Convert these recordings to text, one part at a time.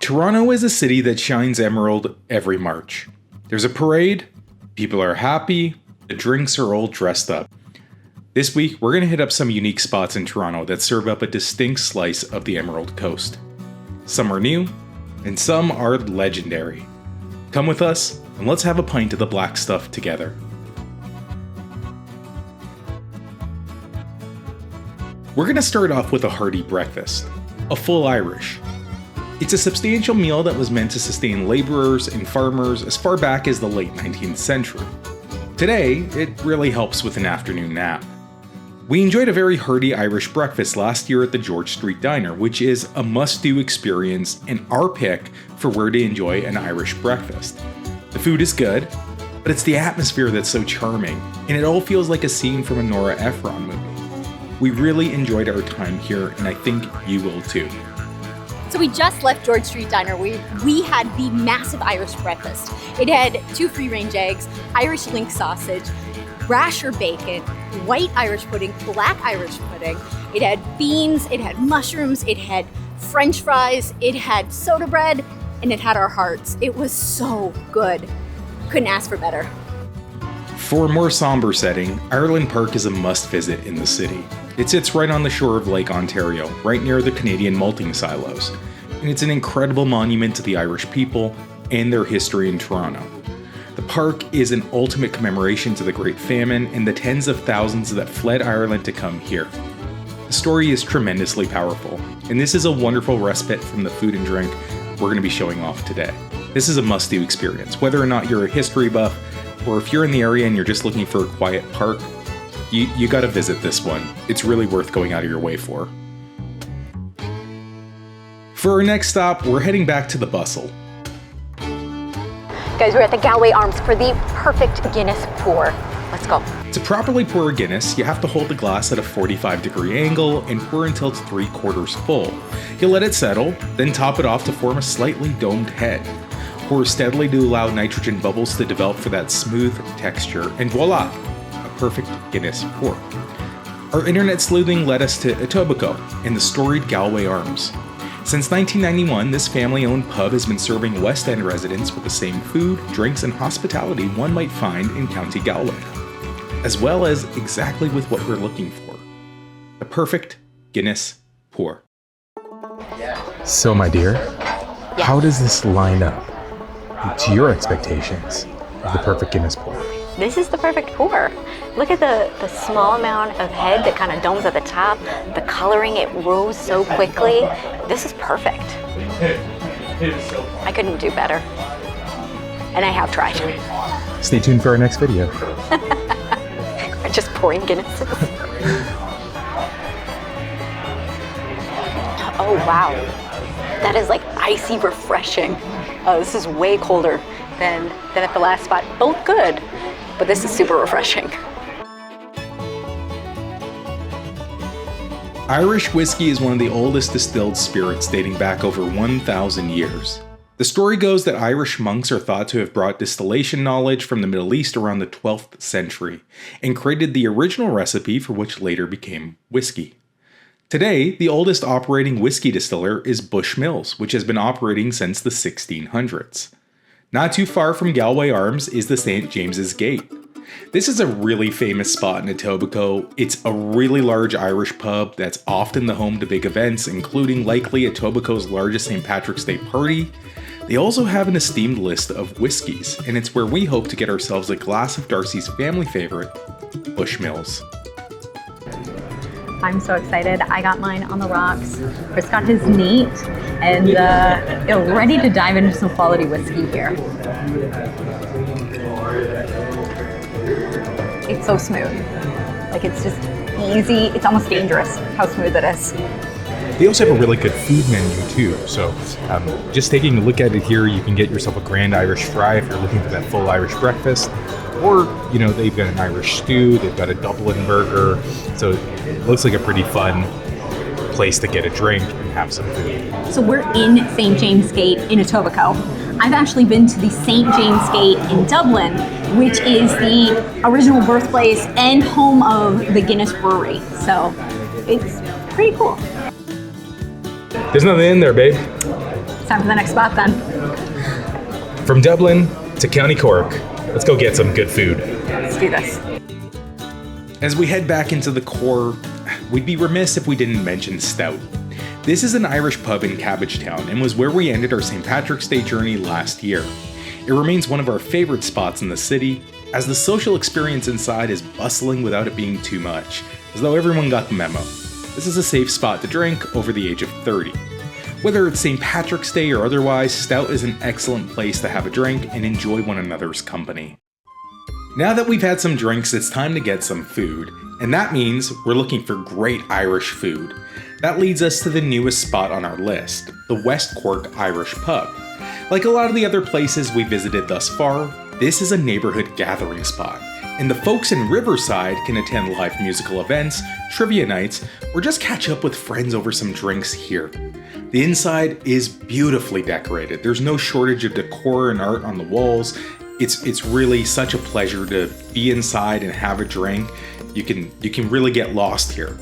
Toronto is a city that shines emerald every March. There's a parade, people are happy, the drinks are all dressed up. This week, we're going to hit up some unique spots in Toronto that serve up a distinct slice of the Emerald Coast. Some are new, and some are legendary. Come with us, and let's have a pint of the black stuff together. We're going to start off with a hearty breakfast, a full Irish. It's a substantial meal that was meant to sustain laborers and farmers as far back as the late 19th century. Today, it really helps with an afternoon nap. We enjoyed a very hearty Irish breakfast last year at the George Street Diner, which is a must-do experience and our pick for where to enjoy an Irish breakfast. The food is good, but it's the atmosphere that's so charming, and it all feels like a scene from a Nora Ephron movie. We really enjoyed our time here, and I think you will too. So we just left George Street Diner. We had the massive Irish breakfast. It had 2 free-range eggs, Irish link sausage, rasher bacon, white Irish pudding, black Irish pudding. It had beans, it had mushrooms, it had French fries, it had soda bread, and it had our hearts. It was so good. Couldn't ask for better. For a more somber setting, Ireland Park is a must-visit in the city. It sits right on the shore of Lake Ontario, right near the Canadian malting silos, and it's an incredible monument to the Irish people and their history in Toronto. The park is an ultimate commemoration to the Great Famine and the tens of thousands that fled Ireland to come here. The story is tremendously powerful, and this is a wonderful respite from the food and drink we're going to be showing off today. This is a must-do experience, whether or not you're a history buff, or if you're in the area and you're just looking for a quiet park, you gotta visit this one. It's really worth going out of your way for. For our next stop, we're heading back to the bustle. Guys, we're at the Galway Arms for the perfect Guinness pour. Let's go. To properly pour a Guinness, you have to hold the glass at a 45-degree angle and pour until it's 3/4 full. You'll let it settle, then top it off to form a slightly domed head. Pour steadily to allow nitrogen bubbles to develop for that smooth texture, and voila, a perfect Guinness pour. Our internet sleuthing led us to Etobicoke and the storied Galway Arms. Since 1991, this family-owned pub has been serving West End residents with the same food, drinks, and hospitality one might find in County Galway, as well as exactly with what we're looking for, the perfect Guinness pour. So, my dear, how does this line up to your expectations of the perfect Guinness pour? This is the perfect pour. Look at the small amount of head that kind of domes at the top. The coloring, it rose so quickly. This is perfect. I couldn't do better. And I have tried. Stay tuned for our next video. I'm just pouring Guinnesses. Oh wow. That is like icy refreshing. Oh, this is way colder than at the last spot. Both good, but this is super refreshing. Irish whiskey is one of the oldest distilled spirits dating back over 1,000 years. The story goes that Irish monks are thought to have brought distillation knowledge from the Middle East around the 12th century and created the original recipe for which later became whiskey. Today, the oldest operating whiskey distiller is Bushmills, which has been operating since the 1600s. Not too far from Galway Arms is the St. James's Gate. This is a really famous spot in Etobicoke. It's a really large Irish pub that's often the home to big events, including likely Etobicoke's largest St. Patrick's Day party. They also have an esteemed list of whiskies, and it's where we hope to get ourselves a glass of Darcy's family favorite, Bushmills. I'm so excited. I got mine on the rocks. Chris got his neat, and ready to dive into some quality whiskey here. It's so smooth. Like, it's just easy. It's almost dangerous how smooth it is. They also have a really good food menu too, so just taking a look at it here, you can get yourself a grand Irish fry if you're looking for that full Irish breakfast, or they've got an Irish stew, they've got a Dublin burger, so it looks like a pretty fun place to get a drink and have some food. So we're in St. James Gate in Etobicoke. I've actually been to the St. James Gate in Dublin, which is the original birthplace and home of the Guinness Brewery. So it's pretty cool. There's nothing in there, babe. Time for the next spot then. From Dublin to County Cork, let's go get some good food. Let's do this. As we head back into the core, we'd be remiss if we didn't mention Stout. This is an Irish pub in Cabbagetown and was where we ended our St. Patrick's Day journey last year. It remains one of our favorite spots in the city, as the social experience inside is bustling without it being too much, as though everyone got the memo. This is a safe spot to drink over the age of 30. Whether it's St. Patrick's Day or otherwise, Stout is an excellent place to have a drink and enjoy one another's company. Now that we've had some drinks, it's time to get some food, and that means we're looking for great Irish food. That leads us to the newest spot on our list, the West Cork Irish Pub. Like a lot of the other places we visited thus far, this is a neighborhood gathering spot, and the folks in Riverside can attend live musical events, trivia nights, or just catch up with friends over some drinks here. The inside is beautifully decorated. There's no shortage of decor and art on the walls. It's really such a pleasure to be inside and have a drink. You can really get lost here.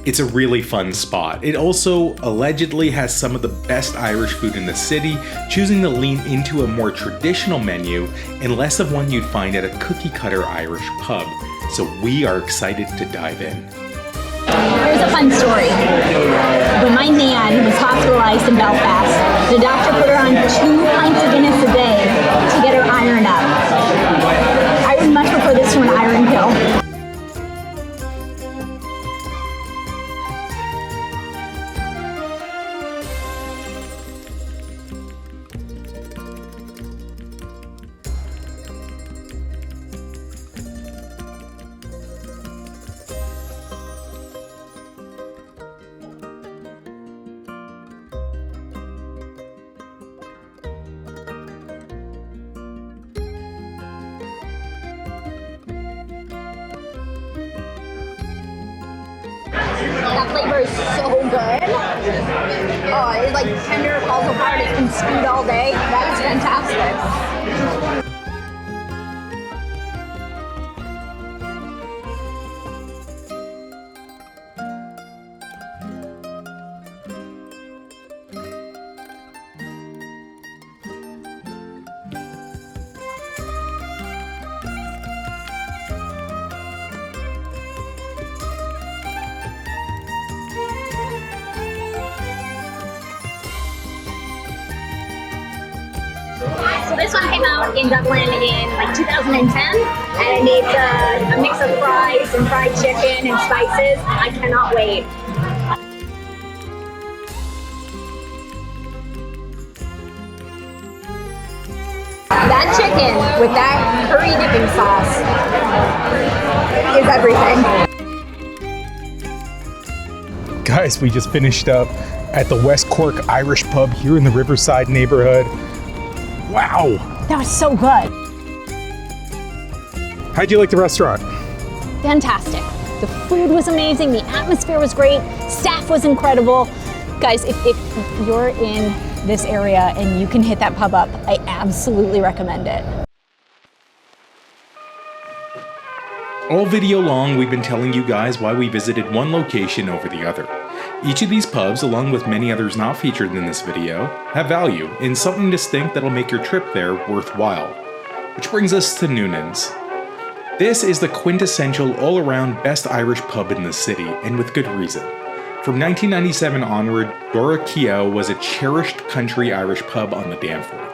It's a really fun spot. It also allegedly has some of the best Irish food in the city, choosing to lean into a more traditional menu and less of one you'd find at a cookie-cutter Irish pub. So we are excited to dive in. Here's a fun story. When my nan was hospitalized in Belfast, the doctor put her on 2 pints of Guinness a day to get her iron up. I would much prefer this to an iron pill. That flavor is so good. Oh, it's like tender, falls apart, it can speed all day. That is fantastic. So this one came out in Dublin in like 2010, and it's a mix of fries and fried chicken and spices. I cannot wait. That chicken with that curry dipping sauce is everything. Guys, we just finished up at the West Cork Irish Pub here in the Riverside neighborhood. Wow! That was so good. How'd you like the restaurant? Fantastic. The food was amazing, the atmosphere was great, staff was incredible. Guys, if you're in this area and you can hit that pub up, I absolutely recommend it. All video long, we've been telling you guys why we visited one location over the other. Each of these pubs, along with many others not featured in this video, have value and something distinct that'll make your trip there worthwhile. Which brings us to Noonan's. This is the quintessential all-around best Irish pub in the city, and with good reason. From 1997 onward, Dora Keogh was a cherished country Irish pub on the Danforth.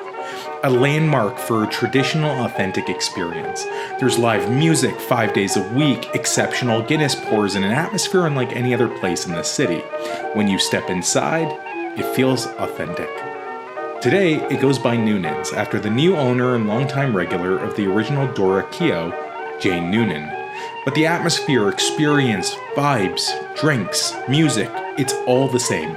A landmark for a traditional, authentic experience. There's live music 5 days a week, exceptional Guinness pours, and an atmosphere unlike any other place in the city. When you step inside, it feels authentic. Today, it goes by Noonan's, after the new owner and longtime regular of the original Dora Keogh, Jane Noonan. But the atmosphere, experience, vibes, drinks, music, it's all the same.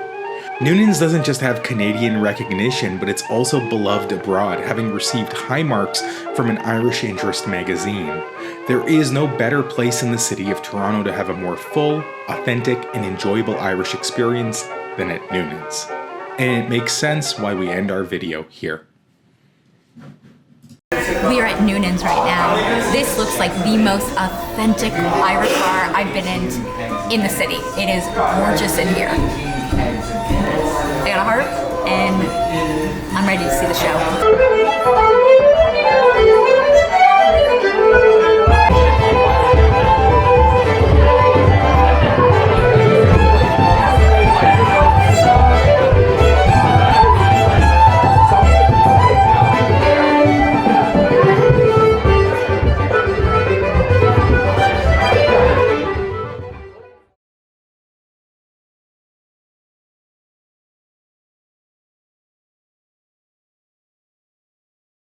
Noonan's doesn't just have Canadian recognition, but it's also beloved abroad, having received high marks from an Irish Interest magazine. There is no better place in the city of Toronto to have a more full, authentic, and enjoyable Irish experience than at Noonan's. And it makes sense why we end our video here. We are at Noonan's right now. This looks like the most authentic Irish bar I've been in the city. It is gorgeous in here. I got a heart and I'm ready to see the show.